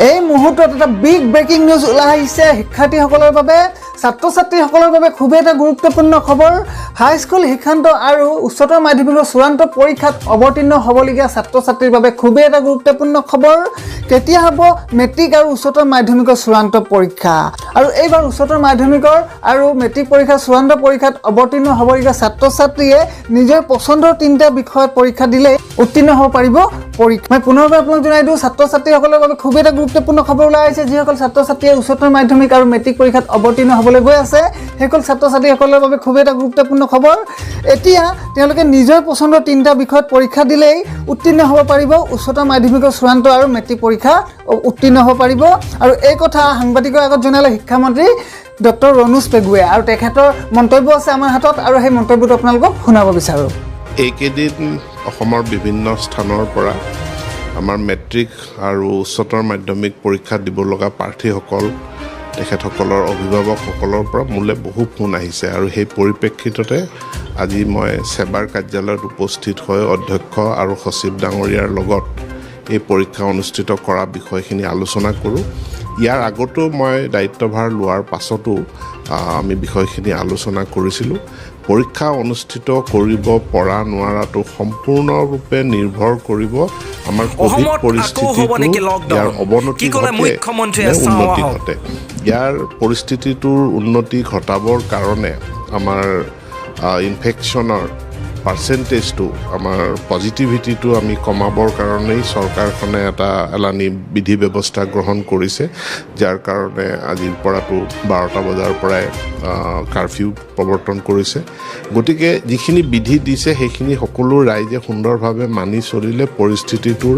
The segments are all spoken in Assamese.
এই মুহূৰ্তত এটা বিগ ব্ৰেকিং নিউজ ওলাই আহিছে শিক্ষাৰ্থীসকলৰ বাবে ছাত্ৰ ছাত্ৰীসকলৰ বাবে খুবেই এটা গুৰুত্বপূৰ্ণ খবৰ হাইস্কুল শিক্ষান্ত আৰু উচ্চতৰ মাধ্যমিকৰ চূড়ান্ত পৰীক্ষাত অৱতীৰ্ণ হ'বলগীয়া ছাত্ৰ ছাত্ৰীৰ বাবে খুবেই এটা গুৰুত্বপূৰ্ণ খবৰ কেতিয়া হ'ব মেট্ৰিক আৰু উচ্চতৰ মাধ্যমিকৰ চূড়ান্ত পৰীক্ষা আৰু এইবাৰ উচ্চতৰ মাধ্যমিকৰ আৰু মেট্ৰিক পৰীক্ষাৰ চূড়ান্ত পৰীক্ষাত অৱতীৰ্ণ হ'বলগীয়া ছাত্ৰ ছাত্ৰীয়ে নিজৰ পছন্দৰ তিনিটা বিষয়ত পৰীক্ষা দিলে উত্তীৰ্ণ হ'ব পাৰিব পৰীক্ষা মই পুনৰবাৰ আপোনাক জনাই দিওঁ ছাত্ৰ ছাত্ৰীসকলৰ বাবে খুবেই এটা গুৰুত্বপূৰ্ণ খবৰ ওলাই আহিছে যিসকল ছাত্ৰ ছাত্ৰীয়ে উচ্চতৰ মাধ্যমিক আৰু মেট্ৰিক পৰীক্ষাত অৱতীৰ্ণ হ'বলৈ গৈ আছে সেইসকল ছাত্ৰ ছাত্ৰীসকলৰ বাবে খুবেই এটা গুৰুত্বপূৰ্ণ খবৰ এতিয়া তেওঁলোকে নিজৰ পছন্দৰ তিনিটা বিষয়ত পৰীক্ষা দিলেই উত্তীৰ্ণ হ'ব পাৰিব উচ্চতৰ মাধ্যমিকৰ চূড়ান্ত আৰু মেট্ৰিক পৰীক্ষা উত্তীৰ্ণ হ'ব পাৰিব আৰু এই কথা সাংবাদিকৰ আগত জনালে শিক্ষামন্ত্ৰী ডক্টৰ ৰণোজ পেগুৱে আৰু তেখেতৰ মন্তব্য আছে আমাৰ হাতত আৰু সেই মন্তব্যটো আপোনালোকক শুনাব বিচাৰোঁ এইকেইদিন অসমৰ বিভিন্ন স্থানৰ পৰা আমাৰ মেট্ৰিক আৰু উচ্চতৰ মাধ্যমিক পৰীক্ষা দিব লগা প্ৰাৰ্থীসকল তেখেতসকলৰ অভিভাৱকসকলৰ পৰা মোলৈ বহু ফোন আহিছে আৰু সেই পৰিপ্ৰেক্ষিততে আজি মই সেবাৰ কাৰ্যালয়ত উপস্থিত হৈ অধ্যক্ষ আৰু সচিব ডাঙৰীয়াৰ লগত এই পৰীক্ষা অনুষ্ঠিত কৰা বিষয়খিনি আলোচনা কৰোঁ ইয়াৰ আগতো মই দায়িত্বভাৰ লোৱাৰ পাছতো আমি বিষয়খিনি আলোচনা কৰিছিলোঁ পৰীক্ষা অনুষ্ঠিত কৰিব পৰা নোৱাৰাটো সম্পূৰ্ণৰূপে নিৰ্ভৰ কৰিব আমাৰ কোভিড পৰিস্থিতিটো ইয়াৰ অৱনতি উন্নতি ঘটে ইয়াৰ পৰিস্থিতিটোৰ উন্নতি ঘটাবৰ কাৰণে আমাৰ ইনফেকশ্যনৰ পাৰ্চেণ্টেজটো আমাৰ পজিটিভিটিটো আমি কমাবৰ কাৰণেই চৰকাৰখনে এটা এলানি বিধি ব্যৱস্থা গ্ৰহণ কৰিছে যাৰ কাৰণে আজিৰ পৰাতো 12টা বজাৰ পৰাই কাৰফিউ প্ৰৱৰ্তন কৰিছে গতিকে যিখিনি বিধি দিছে সেইখিনি সকলো ৰাইজে সুন্দৰভাৱে মানি চলিলে পৰিস্থিতিটোৰ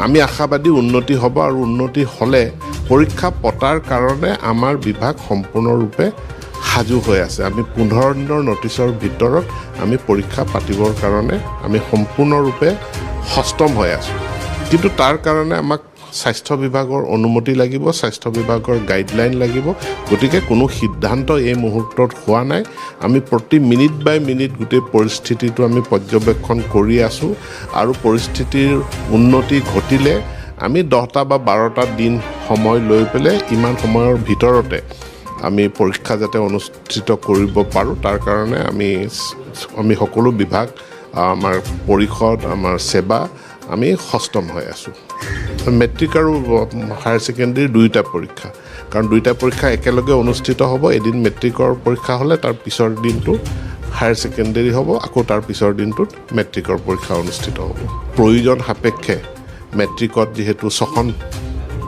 আমি আশাবাদী উন্নতি হ'ব আৰু উন্নতি হ'লে পৰীক্ষা পতাৰ কাৰণে আমাৰ বিভাগ সম্পূৰ্ণৰূপে সাজু হৈ আছে আমি 15 দিনৰ নটিছৰ ভিতৰত আমি পৰীক্ষা পাতিবৰ কাৰণে আমি সম্পূৰ্ণৰূপে সষ্টম হৈ আছোঁ কিন্তু তাৰ কাৰণে আমাক স্বাস্থ্য বিভাগৰ অনুমতি লাগিব স্বাস্থ্য বিভাগৰ গাইডলাইন লাগিব গতিকে কোনো সিদ্ধান্ত এই মুহূৰ্তত হোৱা নাই আমি প্ৰতি মিনিট বাই মিনিট গোটেই পৰিস্থিতিটো আমি পৰ্যবেক্ষণ কৰি আছোঁ আৰু পৰিস্থিতিৰ উন্নতি ঘটিলে আমি 10টা বা 12টা দিন সময় লৈ পেলাই ইমান সময়ৰ ভিতৰতে আমি পৰীক্ষা যাতে অনুষ্ঠিত কৰিব পাৰোঁ তাৰ কাৰণে আমি সকলো বিভাগ আমাৰ পৰিষদ আমাৰ সেৱা আমি সষ্টম হৈ আছোঁ মেট্ৰিক আৰু হায়াৰ ছেকেণ্ডেৰী দুয়োটা পৰীক্ষা কাৰণ দুয়োটা পৰীক্ষা একেলগে অনুষ্ঠিত হ'ব এদিন মেট্ৰিকৰ পৰীক্ষা হ'লে তাৰ পিছৰ দিনটো হায়াৰ ছেকেণ্ডেৰী হ'ব আকৌ তাৰ পিছৰ দিনটোত মেট্ৰিকৰ পৰীক্ষা অনুষ্ঠিত হ'ব প্ৰয়োজন সাপেক্ষে মেট্ৰিকত যিহেতু 6খন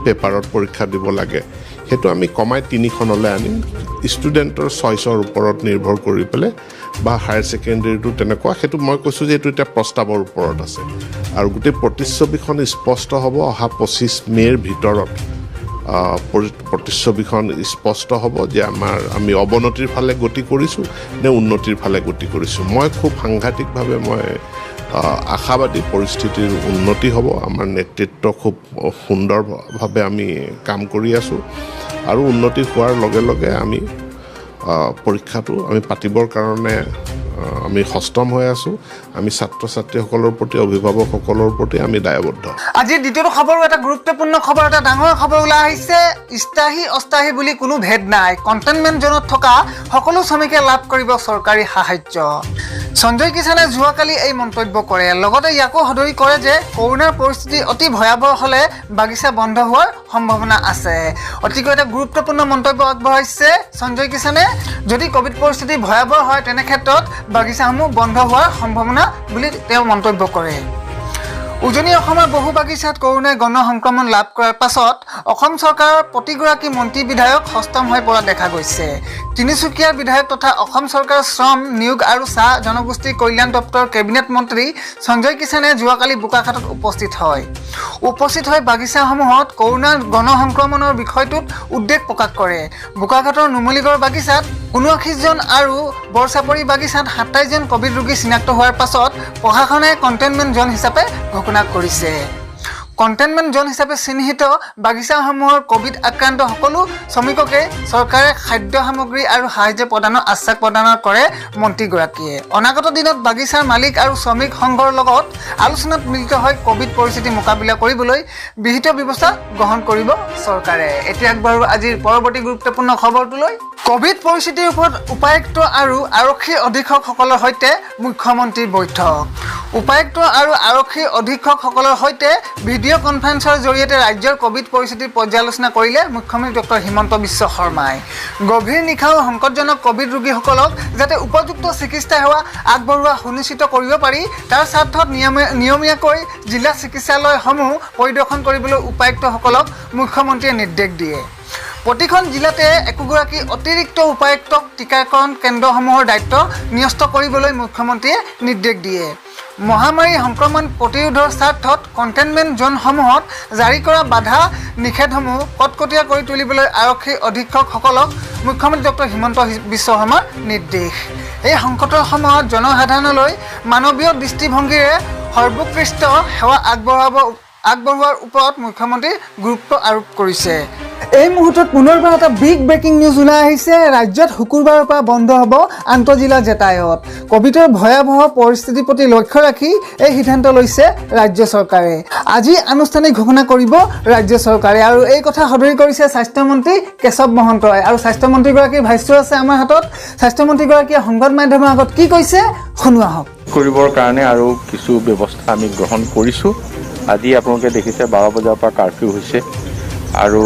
পেপাৰত পৰীক্ষা দিব লাগে সেইটো আমি কমাই 3খনলৈ আনিম ষ্টুডেণ্টৰ চইচৰ ওপৰত নিৰ্ভৰ কৰি পেলাই বা হায়াৰ ছেকেণ্ডেৰীটো তেনেকুৱা সেইটো মই কৈছোঁ যে এইটো এতিয়া প্ৰস্তাৱৰ ওপৰত আছে আৰু গোটেই প্ৰতিচ্ছবিখন স্পষ্ট হ'ব অহা 25 মে'ৰ ভিতৰত প্ৰতিচ্ছবিখন স্পষ্ট হ'ব যে আমি অৱনতিৰ ফালে গতি কৰিছোঁ নে উন্নতিৰ ফালে গতি কৰিছোঁ মই খুব সাংঘাতিকভাৱে মই আশাবাদী পৰিস্থিতিৰ উন্নতি হ'ব আমাৰ নেতৃত্ব খুব সুন্দৰভাৱে আমি কাম কৰি আছোঁ আৰু উন্নতি হোৱাৰ লগে লগে আমি পৰীক্ষাটো আমি পাতিবৰ কাৰণে আমি সষ্টম হৈ আছোঁ আমি ছাত্ৰ ছাত্ৰীসকলৰ প্ৰতি অভিভাৱকসকলৰ প্ৰতি আমি দায়বদ্ধ আজি দ্বিতীয়টো খবৰ এটা গুৰুত্বপূৰ্ণ খবৰ এটা ডাঙৰ খবৰ ওলাই আহিছে স্থায়ী অস্থায়ী বুলি কোনো ভেদ নাই কণ্টেইনমেণ্ট জোনত থকা সকলো শ্ৰমিকে লাভ কৰিব চৰকাৰী সাহায্য সঞ্জয় কিষাণে যোৱাকালি এই মন্তব্য কৰে লগতে ইয়াকো সদৰি কৰে যে কৰোনাৰ পৰিস্থিতি অতি ভয়াৱহ হ'লে বাগিচা বন্ধ হোৱাৰ সম্ভাৱনা আছে অতিকৈ এটা গুৰুত্বপূৰ্ণ মন্তব্য আগবঢ়াইছে সঞ্জয় কিষাণে যদি কোভিড পৰিস্থিতি ভয়াৱহ হয় তেনে ক্ষেত্ৰত বাগিচাসমূহ বন্ধ হোৱাৰ সম্ভাৱনা বুলি তেওঁ মন্তব্য কৰে উজনি অসমৰ বহু বাগিচাত কৰোনাই গণ সংক্ৰমণ লাভ কৰাৰ পাছত অসম চৰকাৰৰ প্ৰতিগৰাকী মন্ত্ৰী বিধায়ক সষ্টম হৈ পৰা দেখা গৈছে তিনিচুকীয়াৰ বিধায়ক তথা অসম চৰকাৰৰ শ্ৰম নিয়োগ আৰু চাহ জনগোষ্ঠী কল্যাণ দপ্তৰৰ কেবিনেট মন্ত্ৰী সঞ্জয় কিষাণে যোৱাকালি বোকাখাতত উপস্থিত হৈ বাগিচাসমূহত কৰোনাৰ গণ সংক্ৰমণৰ বিষয়টোত উদ্বেগ প্ৰকাশ কৰে বোকাখাতৰ নুমলীগড় বাগিচাত 79জন আৰু বৰচাপৰি বাগিচাত 27জন কোভিড ৰোগী চিনাক্ত হোৱাৰ পাছত প্ৰশাসনে কণ্টেইনমেণ্ট জোন হিচাপে ঘোষণা কৰিছে কণ্টেইনমেণ্ট জোন হিচাপে চিহ্নিত বাগিচাসমূহৰ কোভিড আক্ৰান্ত সকলো শ্ৰমিককে চৰকাৰে খাদ্য সামগ্ৰী আৰু সাহায্য প্ৰদানৰ আশ্বাস প্ৰদান কৰে মন্ত্ৰীগৰাকীয়ে। অনাগত দিনত বাগিচাৰ মালিক আৰু শ্ৰমিক সংঘৰ লগত আলোচনাত মিলিত হৈ কোভিড পৰিস্থিতি মোকাবিলা কৰিবলৈ বিহিত ব্যৱস্থা গ্ৰহণ কৰিব চৰকাৰে। এতিয়া আগবাঢ়ো আজিৰ পৰৱৰ্তী গুৰুত্বপূৰ্ণ খবৰটোলৈ। কোভিড পৰিস্থিতিৰ ওপৰত উপায়ুক্ত আৰু আৰক্ষী অধীক্ষকসকলৰ সৈতে মুখ্যমন্ত্ৰীৰ বৈঠক। উপায়ুক্ত আৰু আৰক্ষী অধীক্ষকসকলৰ সৈতে ভিডিঅ' কনফাৰেন্সৰ জৰিয়তে ৰাজ্যৰ কোভিড পৰিস্থিতিৰ পৰ্যালোচনা কৰিলে মুখ্যমন্ত্ৰী ডক্টৰ হিমন্ত বিশ্ব শৰ্মাই। গভীৰ নিশাও সংকটজনক কোভিড ৰোগীসকলক যাতে উপযুক্ত চিকিৎসা সেৱা আগবঢ়োৱা সুনিশ্চিত কৰিব পাৰি তাৰ স্বাৰ্থত নিয়মীয়াকৈ জিলা চিকিৎসালয়সমূহ পৰিদৰ্শন কৰিবলৈ উপায়ুক্তসকলক মুখ্যমন্ত্ৰীয়ে নিৰ্দেশ দিয়ে। প্ৰতিখন জিলাতে একোগৰাকী অতিৰিক্ত উপায়ুক্তক টীকাকৰণ কেন্দ্ৰসমূহৰ দায়িত্ব ন্যস্ত কৰিবলৈ মুখ্যমন্ত্ৰীয়ে নিৰ্দেশ দিয়ে। মহামাৰী সংক্ৰমণ প্ৰতিৰোধৰ স্বাৰ্থত কণ্টেইনমেণ্ট জোনসমূহত জাৰি কৰা বাধা নিষেধসমূহ কটকটীয়া কৰি তুলিবলৈ আৰক্ষী অধীক্ষকসকলক মুখ্যমন্ত্ৰী ডক্টৰ হিমন্ত বিশ্ব শৰ্মাৰ নিৰ্দেশ। এই সংকটৰ সময়ত জনসাধাৰণলৈ মানৱীয় দৃষ্টিভংগীৰে সৰ্বোৎকৃষ্ট সেৱা আগবঢ়োৱাৰ ওপৰত মুখ্যমন্ত্ৰী গুৰুত্ব আৰোপ কৰিছে। এই মুহূৰ্তত পুনৰবাৰ এটা বিগ ব্ৰেকিং নিউজ ওলাই আহিছে। ৰাজ্যত শুকুৰবাৰৰ পৰা বন্ধ হ'ব আন্তঃজিলা যাতায়াত। কোভিডৰ ভয়াৱহ পৰিস্থিতিৰ প্ৰতি লক্ষ্য ৰাখি এই সিদ্ধান্ত লৈছে ৰাজ্য চৰকাৰে। আজি আনুষ্ঠানিক ঘোষণা কৰিব ৰাজ্য চৰকাৰে আৰু এই কথা সদৰি কৰিছে স্বাস্থ্যমন্ত্ৰী কেশৱ মহন্তই। আৰু স্বাস্থ্যমন্ত্ৰীগৰাকীৰ ভাষ্য আছে আমাৰ হাতত। স্বাস্থ্যমন্ত্ৰীগৰাকীয়ে সংবাদ মাধ্যমৰ আগত কি কৈছে শুনোৱা হওক। কৰিবৰ কাৰণে আৰু কিছু ব্যৱস্থা আমি গ্ৰহণ কৰিছোঁ। আজি আপোনালোকে দেখিছে 12 বজাৰ পৰা কাৰ্ফিউ হৈছে আৰু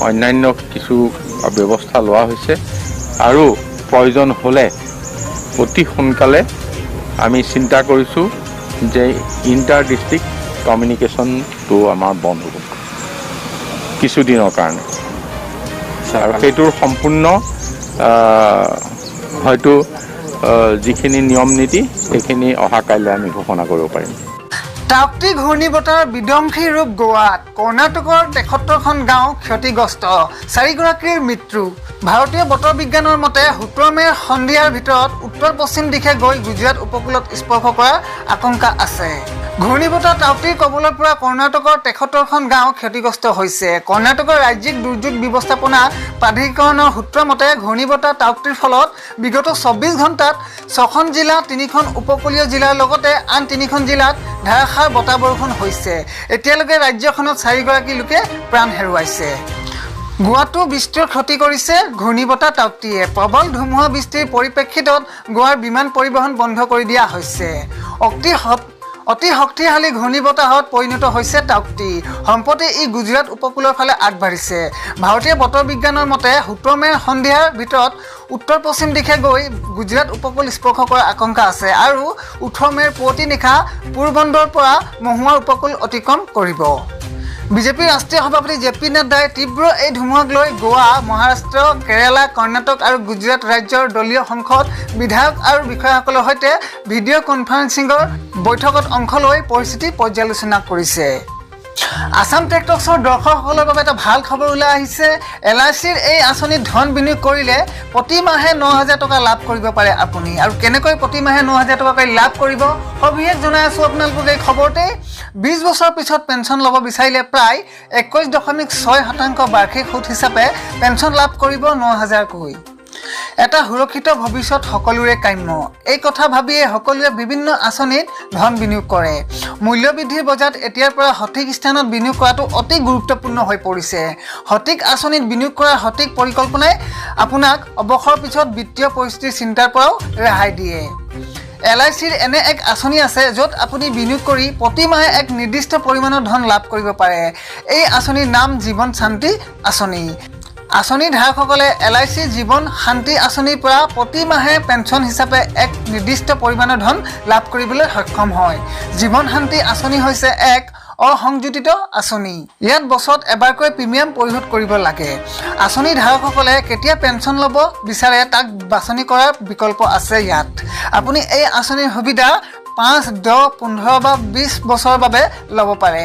অন্যান্য কিছু ব্যৱস্থা লোৱা হৈছে আৰু প্ৰয়োজন হ'লে অতি সোনকালে আমি চিন্তা কৰিছোঁ যে ইণ্টাৰ ডিষ্ট্ৰিক্ট কমিউনিকেশ্যনটো আমাৰ বন্ধ হ'ব কিছুদিনৰ কাৰণে আৰু সেইটোৰ সম্পূৰ্ণ হয়তো যিখিনি নিয়ম নীতি সেইখিনি অহা কাইলৈ আমি ঘোষণা কৰিব পাৰিম। টাউকটি ঘূৰ্ণীবতাহৰ বিধ্বংসী ৰূপ গোৱাত। কৰ্ণাটকৰ 73খন গাঁও ক্ষতিগ্ৰস্ত, 4গৰাকীৰ মৃত্যু। ভাৰতীয় বতৰ বিজ্ঞানৰ মতে 17 মে'ৰ সন্ধিয়াৰ ভিতৰত উত্তৰ পশ্চিম দিশে গৈ গুজৰাট উপকূলত স্পৰ্শ কৰাৰ আশংকা আছে। ঘূৰ্ণীবতাহ টাউকটিৰ কবলৰ পৰা কৰ্ণাটকৰ 73খন গাঁও ক্ষতিগ্ৰস্ত হৈছে। কৰ্ণাটকৰ ৰাজ্যিক দুৰ্যোগ ব্যৱস্থাপনা প্ৰাধিকৰণৰ সূত্ৰ মতে ঘূৰ্ণীবতাহ টাউকটিৰ ফলত বিগত 24 ঘণ্টাত 6খন জিলা, 3খন উপকূলীয় জিলাৰ লগতে আন 3খন জিলাত ধাৰাসাৰ বতাহ বৰষুণ হৈছে। এতিয়ালৈকে ৰাজ্যখনত 4গৰাকী লোকে প্ৰাণ হেৰুৱাইছে। গোৱাটো বিস্তৰ ক্ষতি কৰিছে ঘূৰ্ণীবতাহ টাউকটিয়ে। প্ৰবল ধুমুহা বৃষ্টিৰ পৰিপ্ৰেক্ষিতত গোৱাৰ বিমান পৰিবহণ বন্ধ কৰি দিয়া হৈছে। অতি শক্তিশালী ঘূৰ্ণীবতাহত পৰিণত হৈছে টাউকটি। সম্প্ৰতি ই গুজৰাট উপকূলৰ ফালে আগবাঢ়িছে। ভাৰতীয় বতৰ বিজ্ঞানৰ মতে 17 মে'ৰ সন্ধিয়াৰ ভিতৰত উত্তৰ পশ্চিম দিশে গৈ গুজৰাট উপকূল স্পৰ্শ কৰাৰ আশংকা আছে আৰু 18 মে'ৰ পুৱতি নিশা পোৰবন্দৰৰ পৰা মহুৱা উপকূল অতিক্ৰম কৰিব। বিজেপিৰ ৰাষ্ট্ৰীয় সভাপতি JP নাড্ডাই তীব্ৰ এই ধুমুহাক লৈ গোৱা, মহাৰাষ্ট্ৰ, কেৰালা, কৰ্ণাটক আৰু গুজৰাট ৰাজ্যৰ দলীয় সংসদ, বিধায়ক আৰু বিষয়াসকলৰ সৈতে ভিডিঅ' কনফাৰেন্সিঙৰ বৈঠকত অংশ লৈ পৰিস্থিতি পৰ্যালোচনা কৰিছে। আসাম টেকটক্সৰ দৰ্শকসকলৰ বাবে এটা ভাল খবৰ ওলাই আহিছে। LICৰ এই আঁচনিত ধন বিনিয়োগ কৰিলে প্ৰতিমাহে 9,000 টকা লাভ কৰিব পাৰে আপুনি। আৰু কেনেকৈ প্ৰতিমাহে 9,000 টকাকৈ লাভ কৰিব সবিশেষ জনাই আছোঁ আপোনালোকক এই খবৰতে। 20 বছৰ পিছত পেঞ্চন ল'ব বিচাৰিলে প্ৰায় 21.6% বাৰ্ষিক সুদ হিচাপে পেঞ্চন লাভ কৰিব 9,000কৈ। এটা সুৰক্ষিত ভৱিষ্যত সকলোৰে কাম্য। এই কথা ভাবিয়ে সকলোৱে বিভিন্ন আঁচনিত ধন বিনিয়োগ কৰে। মূল্যবৃদ্ধিৰ বজাৰত এতিয়াৰ পৰা সঠিক স্থানত বিনিয়োগ কৰাটো অতি গুৰুত্বপূৰ্ণ হৈ পৰিছে। সঠিক আঁচনিত বিনিয়োগ কৰাৰ সঠিক পৰিকল্পনাই আপোনাক অৱসৰৰ পিছত বিত্তীয় পৰিস্থিতিৰ চিন্তাৰ পৰাও ৰেহাই দিয়ে। LICৰ এনে এক আঁচনি আছে য'ত আপুনি বিনিয়োগ কৰি প্ৰতিমাহে এক নিৰ্দিষ্ট পৰিমাণৰ ধন লাভ কৰিব পাৰে। এই আঁচনিৰ নাম জীৱন শান্তি আঁচনি। আঁচনি ধাৰকসকলে LIC জীৱন শান্তি আঁচনিৰ পৰা প্ৰতিমাহে পেঞ্চন হিচাপে এক নিৰ্দিষ্ট পৰিমাণৰ ধন লাভ কৰিবলৈ সক্ষম হয়। জীৱন শান্তি আঁচনি হৈছে এক অসংযোজিত আঁচনি। ইয়াত বছৰত এবাৰকৈ প্ৰিমিয়াম পৰিশোধ কৰিব লাগে। আঁচনি ধাৰকসকলে কেতিয়া পেঞ্চন ল'ব বিচাৰে তাক বাছনি কৰাৰ বিকল্প আছে ইয়াত। আপুনি এই আঁচনিৰ সুবিধা 5, 10, 15 বা 20 বছৰৰ বাবে ল'ব পাৰে।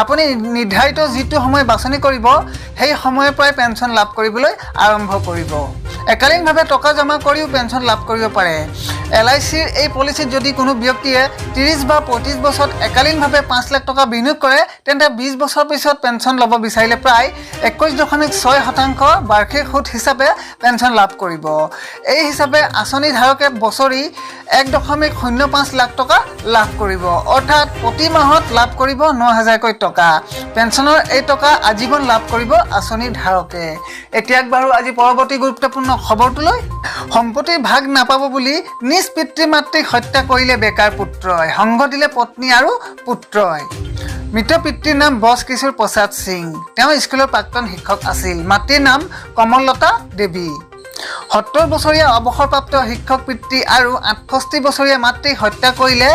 আপুনি নিৰ্ধাৰিত যিটো সময় বাছনি কৰিব সেই সময়ৰ পৰাই পেঞ্চন লাভ কৰিবলৈ আৰম্ভ কৰিব। একালীনভাৱে টকা জমা কৰিও পেঞ্চন লাভ কৰিব পাৰে। LICৰ এই পলিচিত যদি কোনো ব্যক্তিয়ে 30 বা 35 বছৰত একালীনভাৱে 5 লাখ টকা বিনিয়োগ কৰে তেন্তে 20 বছৰ পিছত পেঞ্চন ল'ব বিচাৰিলে প্ৰায় 21.6% বাৰ্ষিক সুদ হিচাপে পেঞ্চন লাভ কৰিব। এই হিচাপে আঁচনি ধাৰকে বছৰি 1.05 লাখ টকা লাভ কৰিব, অৰ্থাৎ প্ৰতি মাহত লাভ কৰিব 9,000কৈ টকা। পেঞ্চনৰ এই টকা আজীৱন লাভ কৰিব আঁচনি ধাৰকে। এতিয়া বাৰু আজি পৰৱৰ্তী গুৰুত্বপূৰ্ণ খবৰটোলৈ। সম্পত্তিৰ ভাগ নাপাব বুলি নিজ পিতৃ মাতৃক হত্যা কৰিলে বেকাৰ পুত্ৰই, সংগ দিলে পত্নী আৰু পুত্ৰই। মৃত পিতৃৰ নাম বছ কিশোৰ প্ৰসাদ সিং। তেওঁ স্কুলৰ প্ৰাক্তন শিক্ষক আছিল। মাতৃৰ নাম কমললতা দেৱী। 70 বছৰীয়া অৱসৰপ্ৰাপ্ত শিক্ষক পিতৃ আৰু 68 বছৰীয়া মাতৃক হত্যা কৰিলে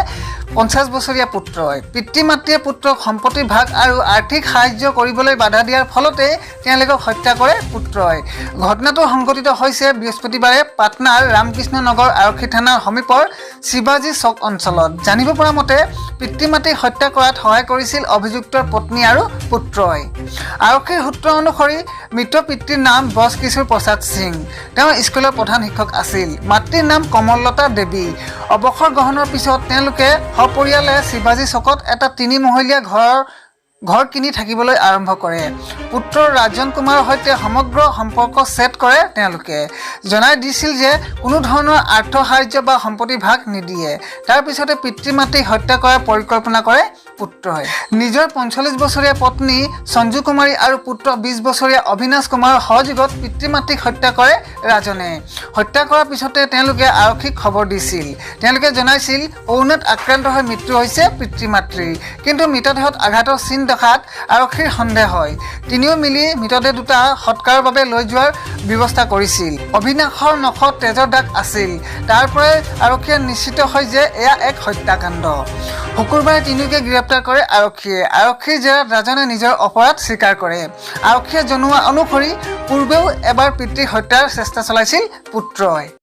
50 বছৰীয়া পুত্ৰই। পিতৃ মাতৃয়ে পুত্ৰক সম্পত্তিৰ ভাগ আৰু আৰ্থিক সাহায্য কৰিবলৈ বাধা দিয়াৰ ফলতে তেওঁলোকক হত্যা কৰে পুত্ৰই। ঘটনাটো সংঘটিত হৈছে বৃহস্পতিবাৰে পাটনাৰ ৰামকৃষ্ণ নগৰ আৰক্ষী থানাৰ সমীপৰ শিৱাজী চক অঞ্চলত। জানিব পৰা মতে পিতৃ মাতৃক হত্যা কৰাত সহায় কৰিছিল অভিযুক্তৰ পত্নী আৰু পুত্ৰই। আৰক্ষীৰ সূত্ৰ অনুসৰি মৃত পিতৃৰ নাম বছ কিশোৰ প্ৰসাদ সিং। তেওঁ স্কুলৰ প্ৰধান শিক্ষক আছিল। মাতৃৰ নাম কমললতা দেৱী। অৱসৰ গ্ৰহণৰ পিছত তেওঁলোকে সপৰিয়ালে শিৱাজী চকত এটা 3 মহলীয়া ঘৰ কিনি থাকিবলৈ আৰম্ভ কৰে। পুত্ৰ ৰাজন কুমাৰৰ সৈতে সমগ্ৰ সম্পৰ্ক ছেট কৰে তেওঁলোকে। জনাই দিছিল যে কোনো ধৰণৰ আৰ্থ সাহায্য বা সম্পত্তিৰ ভাগ নিদিয়ে। তাৰ পিছতে পিতৃ মাতৃক হত্যা কৰাৰ পৰিকল্পনা কৰে পুত্ৰই। নিজৰ 45 বছৰীয়া পত্নী সঞ্জু কুমাৰী আৰু পুত্ৰ 20 বছৰীয়া অবিনাশ কুমাৰৰ সহযোগত পিতৃ মাতৃক হত্যা কৰে ৰাজনে। হত্যা কৰাৰ পিছতে তেওঁলোকে আৰক্ষীক খবৰ দিছিল। তেওঁলোকে জনাইছিল অৰুণত আক্ৰান্ত হৈ মৃত্যু হৈছে পিতৃ মাতৃৰ। কিন্তু মৃতদেহত আঘাতৰ চিন দেখাত আৰক্ষীৰ সন্দেহ হয়। তিনিও মিলি মৃতদেহ দুটা সৎকাৰৰ বাবে লৈ যোৱাৰ ব্যৱস্থা কৰিছিল। অবিনাশৰ নখত তেজৰ দাগ আছিল। তাৰ পৰাই আৰক্ষীয়ে নিশ্চিত হয় যে এয়া এক হত্যাকাণ্ড। শুকুৰবাৰে তিনিওকে গ্ৰেপ্তাৰ কৰে আৰক্ষীয়ে। আৰক্ষীৰ জেৰাত ৰাজনে নিজৰ অপৰাধ স্বীকাৰ কৰে। আৰক্ষীয়ে জনোৱা অনুসৰি পূৰ্বেও এবাৰ পিতৃক হত্যাৰ চেষ্টা চলাইছিল পুত্ৰই।